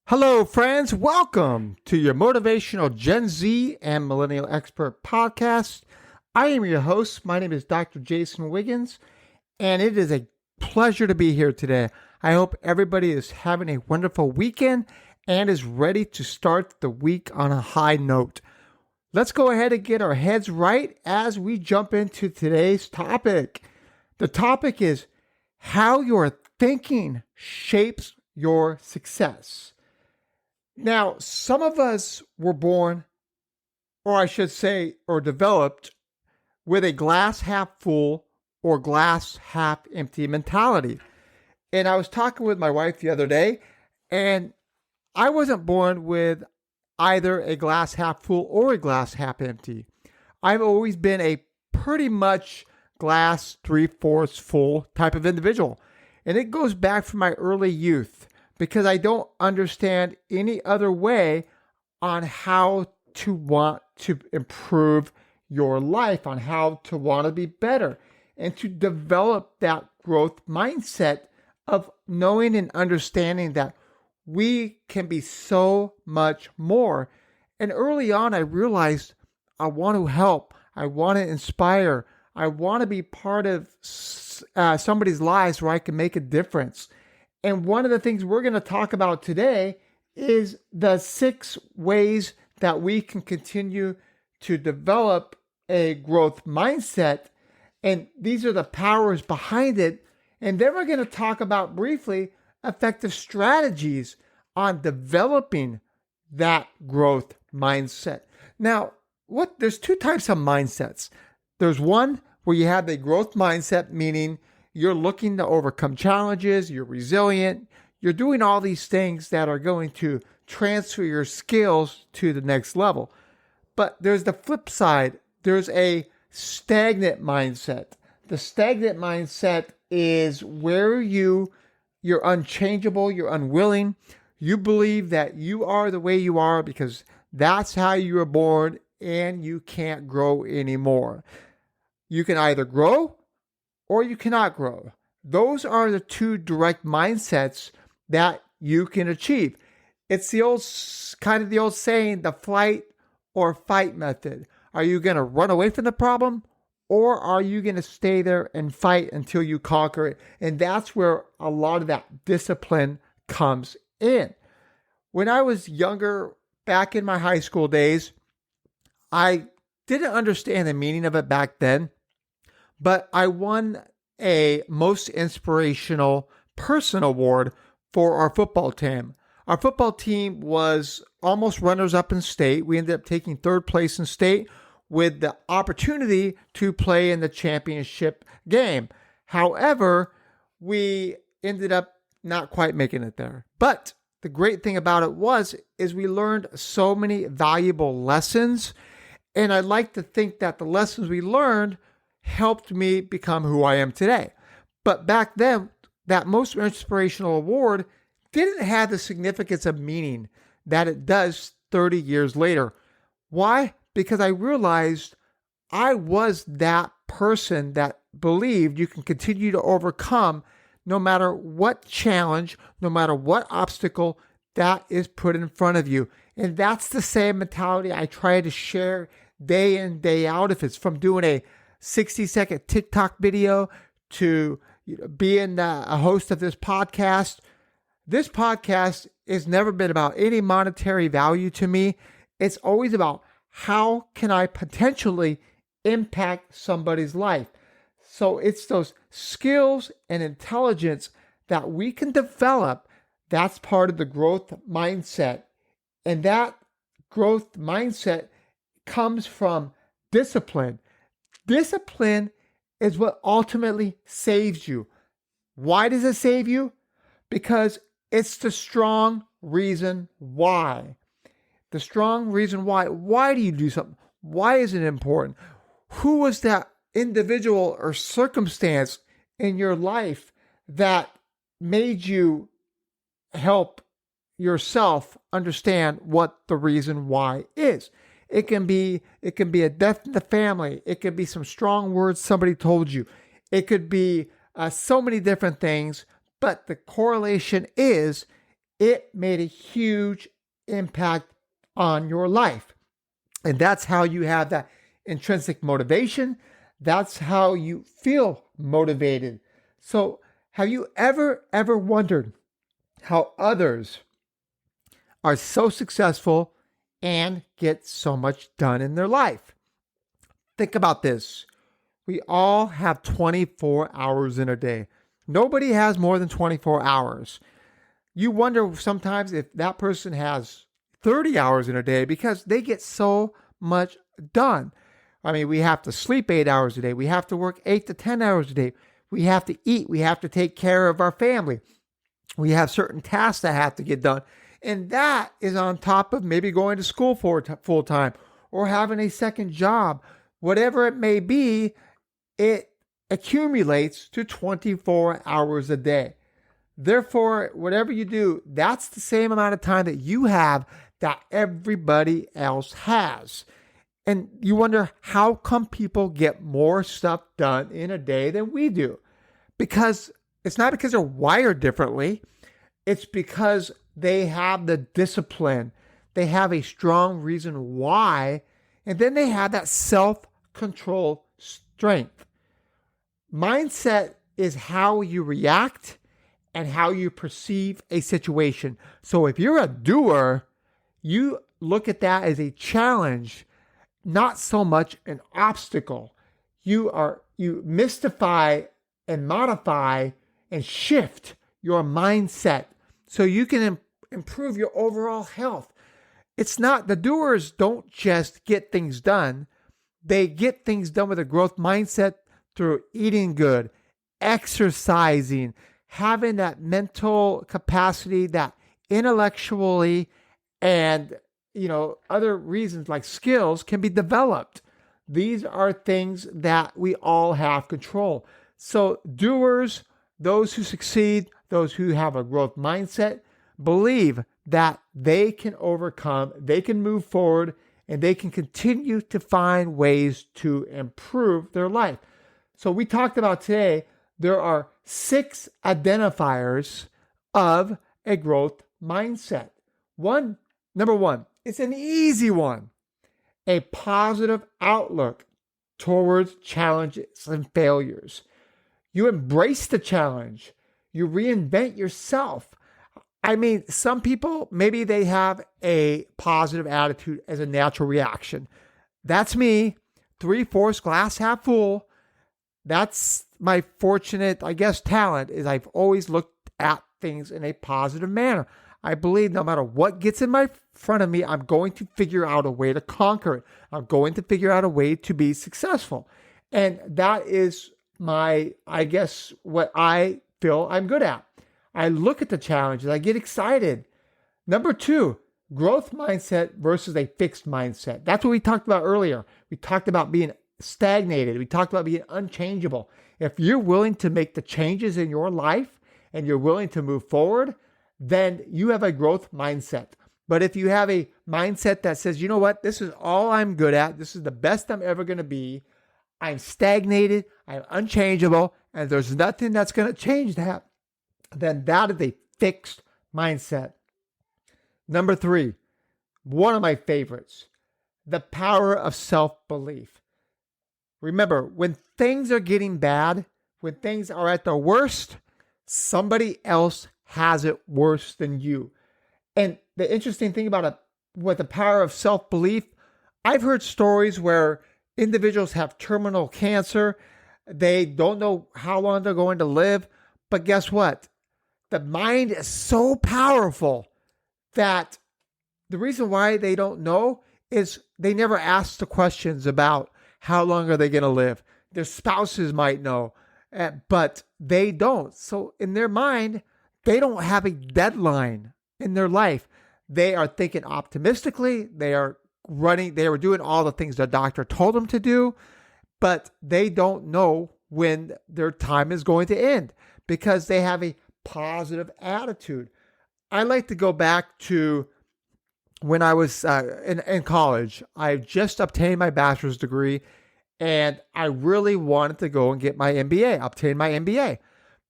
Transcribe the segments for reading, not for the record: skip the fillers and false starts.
Hello, friends. Welcome to your motivational Gen Z and Millennial Expert podcast. I am your host. My name is Dr. Jason Wiggins, and it is a pleasure to be here today. I hope everybody is having a wonderful weekend and is ready to start the week on a high note. Let's go ahead and get our heads right as we jump into today's topic. The topic is how your thinking shapes your success. Now, some of us were born, or I should say, or developed with a glass half full or glass half empty mentality. And I was talking with my wife the other day, and I wasn't born with either a glass half full or a glass half empty. I've always been a pretty much glass 3/4 full type of individual. And it goes back from my early youth, because I don't understand any other way on how to want to improve your life, on how to want to be better, and to develop that growth mindset of knowing and understanding that we can be so much more. And early on, I realized I want to help. I want to inspire. I want to be part of somebody's lives where I can make a difference. And one of the things we're going to talk about today is the 6 ways that we can continue to develop a growth mindset. And these are the powers behind it. And then we're going to talk about briefly effective strategies on developing that growth mindset. Now, there's 2 types of mindsets. There's one where you have the growth mindset, meaning you're looking to overcome challenges, you're resilient, you're doing all these things that are going to transfer your skills to the next level. But there's the flip side. There's a stagnant mindset. The stagnant mindset is where you're unchangeable, you're unwilling. You believe that you are the way you are because that's how you were born and you can't grow anymore. You can either grow or you cannot grow. Those are the 2 direct mindsets that you can achieve. It's the old saying, the flight or fight method. Are you going to run away from the problem, or are you going to stay there and fight until you conquer it? And that's where a lot of that discipline comes in. When I was younger, back in my high school days, I didn't understand the meaning of it back then. But I won a most inspirational person award for our football team. Our football team was almost runners-up in state. We ended up taking 3rd place in state with the opportunity to play in the championship game. However, we ended up not quite making it there. But the great thing about it is we learned so many valuable lessons. And I like to think that the lessons we learned helped me become who I am today. But back then, that most inspirational award didn't have the significance of meaning that it does 30 years later. Why? Because I realized I was that person that believed you can continue to overcome no matter what challenge, no matter what obstacle that is put in front of you. And that's the same mentality I try to share day in, day out. If it's from doing a 60-second TikTok video to being a host of this podcast. This podcast has never been about any monetary value to me. It's always about how can I potentially impact somebody's life. So it's those skills and intelligence that we can develop. That's part of the growth mindset. And that growth mindset comes from discipline. Discipline is what ultimately saves you. Why does it save you? Because it's the strong reason why. The strong reason why. Why do you do something? Why is it important? Who was that individual or circumstance in your life that made you help yourself understand what the reason why is? It can be a death in the family. It could be some strong words somebody told you. It could be so many different things. But the correlation is it made a huge impact on your life. And that's how you have that intrinsic motivation. That's how you feel motivated. So have you ever wondered how others are so successful and get so much done in their life? Think about this. We all have 24 hours in a day. Nobody has more than 24 hours. You wonder sometimes if that person has 30 hours in a day because they get so much done. I mean, we have to sleep 8 hours a day. We have to work 8 to 10 hours a day. We have to eat. We have to take care of our family. We have certain tasks that have to get done. And that is on top of maybe going to school full time or having a second job. Whatever it may be, it accumulates to 24 hours a day. Therefore, whatever you do, that's the same amount of time that you have that everybody else has. And you wonder, how come people get more stuff done in a day than we do? Because it's not because they're wired differently. It's because they have the discipline. They have a strong reason why. And then they have that self-control strength. Mindset is how you react and how you perceive a situation. So if you're a doer, you look at that as a challenge, not so much an obstacle. You mystify and modify and shift your mindset so you can improve your overall health. It's not, the doers don't just get things done. They get things done with a growth mindset through eating good, exercising, having that mental capacity that intellectually and other reasons like skills can be developed. These are things that we all have control. So doers, those who succeed, those who have a growth mindset, believe that they can overcome, they can move forward, and they can continue to find ways to improve their life. So we talked about today, there are 6 identifiers of a growth mindset. Number one, it's an easy one. A positive outlook towards challenges and failures. You embrace the challenge. You reinvent yourself. I mean, some people, maybe they have a positive attitude as a natural reaction. That's me. 3/4 glass half full. That's my fortunate, talent is I've always looked at things in a positive manner. I believe no matter what gets in my front of me, I'm going to figure out a way to conquer it. I'm going to figure out a way to be successful. And that is what I feel I'm good at. I look at the challenges. I get excited. Number 2, growth mindset versus a fixed mindset. That's what we talked about earlier. We talked about being stagnated. We talked about being unchangeable. If you're willing to make the changes in your life and you're willing to move forward, then you have a growth mindset. But if you have a mindset that says, you know what, this is all I'm good at, this is the best I'm ever going to be, I'm stagnated, I'm unchangeable, and there's nothing that's going to change that, then that is a fixed mindset. Number 3, one of my favorites, the power of self-belief. Remember, when things are getting bad, when things are at their worst, somebody else has it worse than you. And the interesting thing about it, with the power of self-belief, I've heard stories where individuals have terminal cancer. They don't know how long they're going to live. But guess what? The mind is so powerful that the reason why they don't know is they never ask the questions about how long are they going to live. Their spouses might know, but they don't. So in their mind, they don't have a deadline in their life. They are thinking optimistically. They are doing all the things the doctor told them to do, but they don't know when their time is going to end because they have a positive attitude. I like to go back to when I was in college. I just obtained my bachelor's degree and I really wanted to go and get my MBA, obtain my MBA.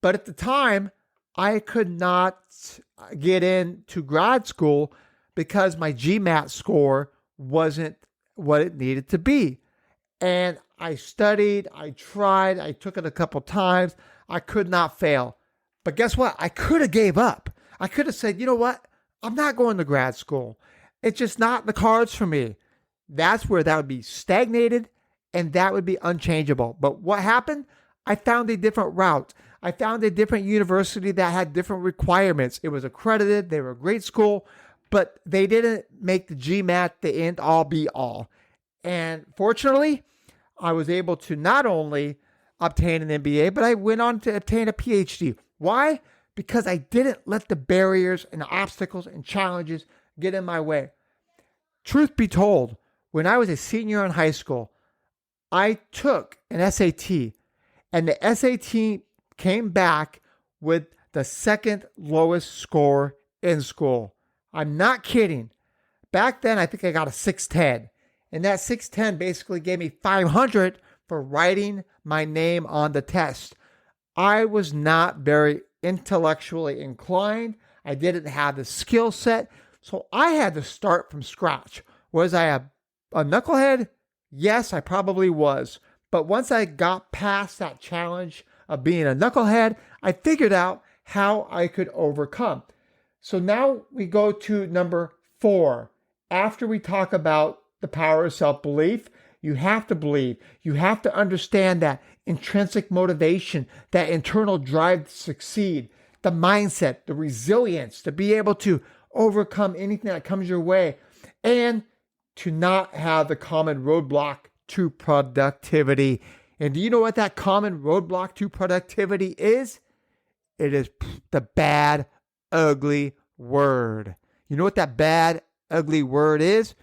But at the time, I could not get into grad school because my GMAT score wasn't what it needed to be. And I studied, I tried, I took it a couple times. I could not fail. But guess what? I could have gave up. I could have said, you know what? I'm not going to grad school. It's just not in the cards for me. That's where that would be stagnated and that would be unchangeable. But what happened? I found a different route. I found a different university that had different requirements. It was accredited. They were a great school, but they didn't make the GMAT the end all be all. And fortunately, I was able to not only obtain an MBA, but I went on to obtain a PhD. Why? Because I didn't let the barriers and obstacles and challenges get in my way. Truth be told, when I was a senior in high school, I took an SAT, and the SAT came back with the second lowest score in school. I'm not kidding. Back then, I think I got a 610. And that 610 basically gave me 500 for writing my name on the test. I was not very intellectually inclined. I didn't have the skill set. So I had to start from scratch. Was I a knucklehead? Yes, I probably was. But once I got past that challenge of being a knucklehead, I figured out how I could overcome. So now we go to number 4. After we talk about the power of self-belief, you have to believe. You have to understand that intrinsic motivation, that internal drive to succeed, the mindset, the resilience to be able to overcome anything that comes your way, and to not have the common roadblock to productivity. And do you know what that common roadblock to productivity is? It is the bad, ugly word. You know what that bad, ugly word is?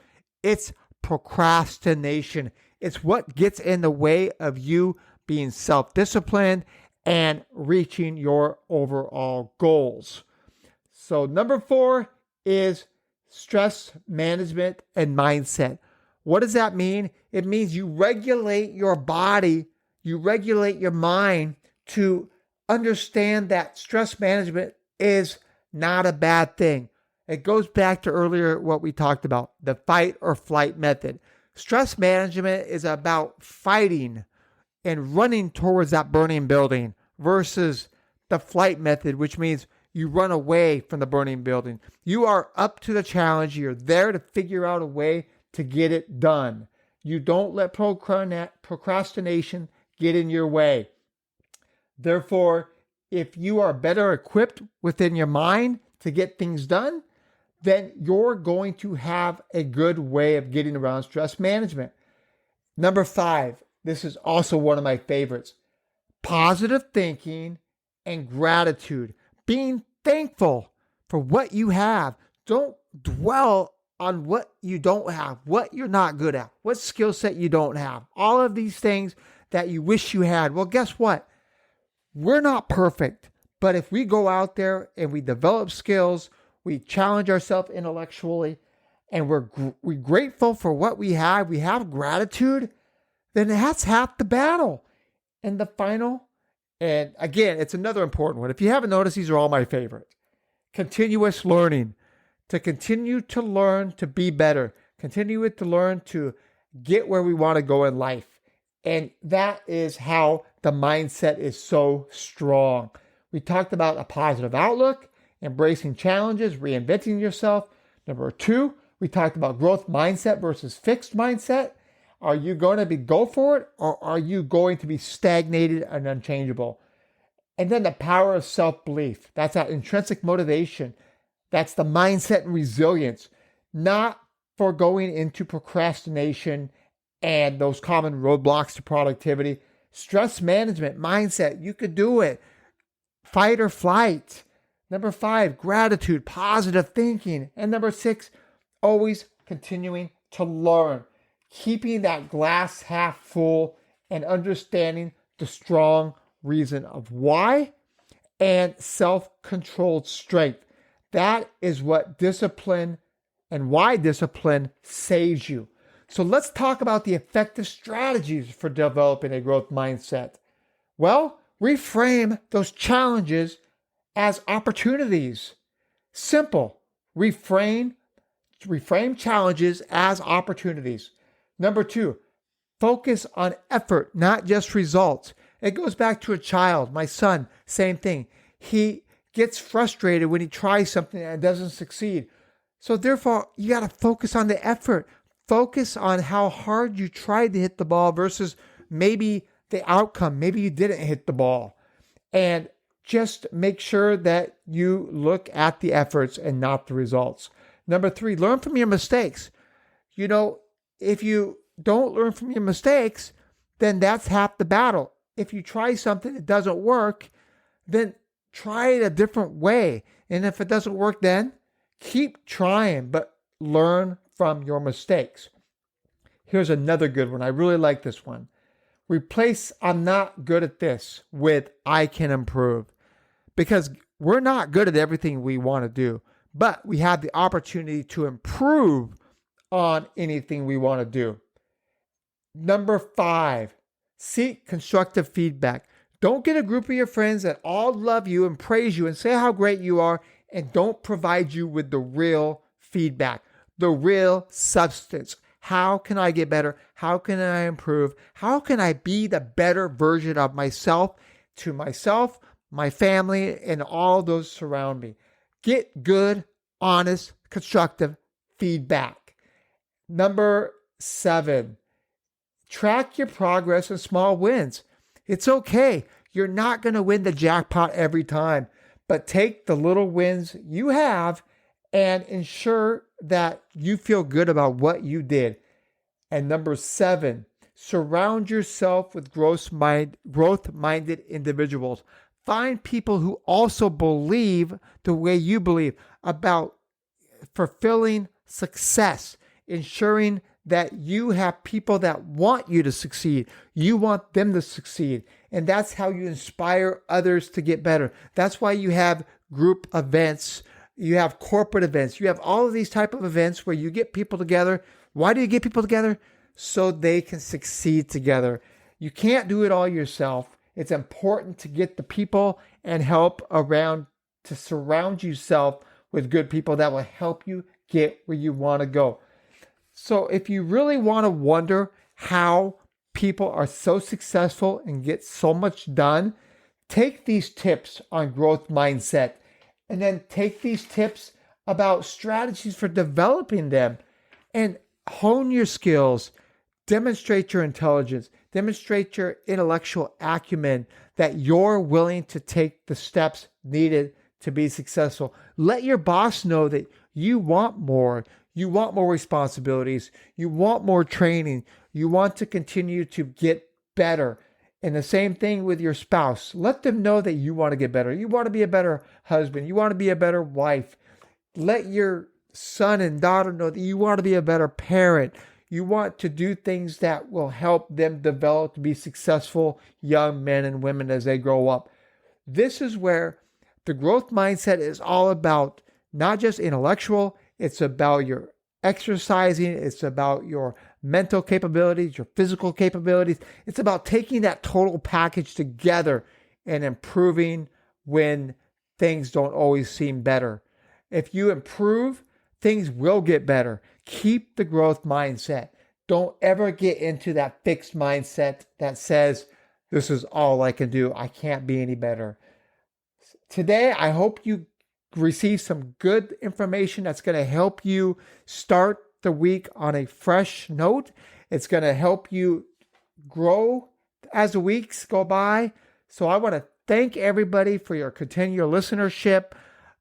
It's procrastination. It's what gets in the way of you being self-disciplined and reaching your overall goals. So number 4 is stress management and mindset. What does that mean? It means you regulate your body, you regulate your mind to understand that stress management is not a bad thing. It goes back to earlier what we talked about, the fight or flight method. Stress management is about fighting and running towards that burning building versus the flight method, which means you run away from the burning building. You are up to the challenge. You're there to figure out a way to get it done. You don't let procrastination get in your way. Therefore, if you are better equipped within your mind to get things done, then you're going to have a good way of getting around stress management. Number 5, this is also one of my favorites. Positive thinking and gratitude. Being thankful for what you have. Don't dwell on what you don't have, what you're not good at, what skill set you don't have. All of these things that you wish you had. Well, guess what? We're not perfect, but if we go out there and we develop skills, we challenge ourselves intellectually, and we're grateful for what we have gratitude, then that's half the battle. And the final, and again, it's another important one. If you haven't noticed, these are all my favorite. Continuous learning. To continue to learn to be better. Continue to learn to get where we want to go in life. And that is how the mindset is so strong. We talked about a positive outlook, embracing challenges, reinventing yourself. Number 2, we talked about growth mindset versus fixed mindset. Are you going to go for it, or are you going to be stagnated and unchangeable? And then the power of self-belief. That's that intrinsic motivation. That's the mindset and resilience, not for going into procrastination and those common roadblocks to productivity. Stress management, mindset, you could do it. Fight or flight. Number 5, gratitude, positive thinking. And number 6, always continuing to learn. Keeping that glass half full and understanding the strong reason of why and self-controlled strength. That is what discipline and why discipline saves you. So let's talk about the effective strategies for developing a growth mindset. Well, reframe those challenges as opportunities. Simple. Reframe challenges as opportunities. Number 2, focus on effort, not just results. It goes back to a child. My son, same thing. He gets frustrated when he tries something and doesn't succeed. So therefore, you got to focus on the effort. Focus on how hard you tried to hit the ball versus maybe the outcome. Maybe you didn't hit the ball. And just make sure that you look at the efforts and not the results. Number 3, learn from your mistakes. If you don't learn from your mistakes, then that's half the battle. If you try something that doesn't work, then try it a different way. And if it doesn't work, then keep trying, but learn from your mistakes. Here's another good one. I really like this one. Replace "I'm not good at this" with "I can improve." Because we're not good at everything we want to do, but we have the opportunity to improve on anything we want to do. Number 5, seek constructive feedback. Don't get a group of your friends that all love you and praise you and say how great you are and don't provide you with the real feedback, the real substance. How can I get better? How can I improve? How can I be the better version of myself to myself, my family, and all those surround me? Get good, honest, constructive feedback. Number 7, track your progress and small wins. It's okay. You're not going to win the jackpot every time, but take the little wins you have and ensure that you feel good about what you did. And number 7, surround yourself with growth-minded individuals. Find people who also believe the way you believe about fulfilling success, ensuring that you have people that want you to succeed. You want them to succeed. And that's how you inspire others to get better. That's why you have group events, you have corporate events, you have all of these type of events where you get people together. Why do you get people together? So they can succeed together. You can't do it all yourself. It's important to get the people and help around, to surround yourself with good people that will help you get where you want to go. So if you really want to wonder how people are so successful and get so much done, take these tips on growth mindset and then take these tips about strategies for developing them and hone your skills, demonstrate your intelligence, demonstrate your intellectual acumen, that you're willing to take the steps needed to be successful. Let your boss know that you want more. You want more responsibilities. You want more training. You want to continue to get better. And the same thing with your spouse. Let them know that you want to get better. You want to be a better husband. You want to be a better wife. Let your son and daughter know that you want to be a better parent. You want to do things that will help them develop to be successful young men and women as they grow up. This is where the growth mindset is all about, not just intellectual. It's about your exercising. It's about your mental capabilities, your physical capabilities. It's about taking that total package together and improving when things don't always seem better. If you improve, things will get better. Keep the growth mindset. Don't ever get into that fixed mindset that says, this is all I can do. I can't be any better. Today, I hope you receive some good information that's going to help you start the week on a fresh note. It's going to help you grow as the weeks go by. So I want to thank everybody for your continual listenership.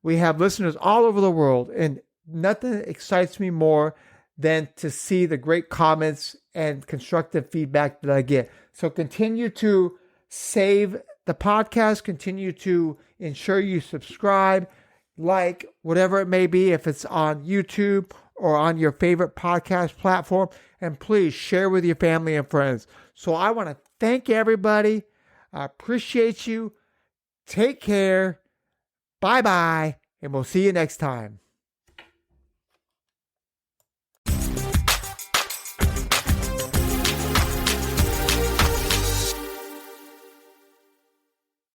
We have listeners all over the world, and nothing excites me more than to see the great comments and constructive feedback that I get. So continue to save the podcast, continue to ensure you subscribe, like, whatever it may be, if it's on YouTube or on your favorite podcast platform, and please share with your family and friends. So I want to thank everybody. I appreciate you. Take care. Bye-bye, and we'll see you next time.